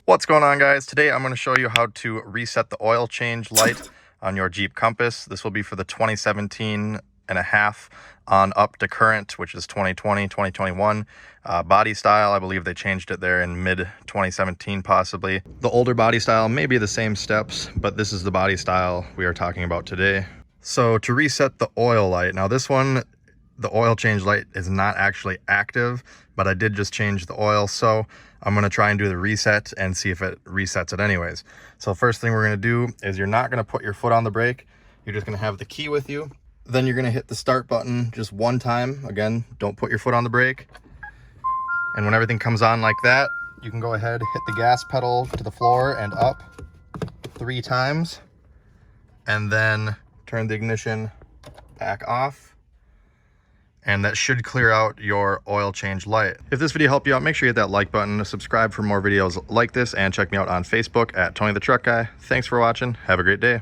What's going on, guys? Today I'm going to show you how to reset the oil change light on your Jeep Compass. This will be for the 2017 and a half on up to current, which is 2020, 2021 body style. I believe they changed it there in mid 2017 possibly. The older body style may be the same steps, but this is the body style we are talking about today. So to reset the oil light, now this one, the oil change light is not actually active, but I did just change the oil, so I'm going to try and do the reset and see if it resets it anyways. So first thing we're going to do is you're not going to put your foot on the brake. You're just going to have the key with you. Then you're going to hit the start button just one time. Again, don't put your foot on the brake. And when everything comes on like that, you can go ahead, hit the gas pedal to the floor and up 3 times, and then turn the ignition back off. And that should clear out your oil change light. If this video helped you out, make sure you hit that like button, subscribe for more videos like this, and check me out on Facebook at Tony the Truck Guy. Thanks for watching. Have a great day.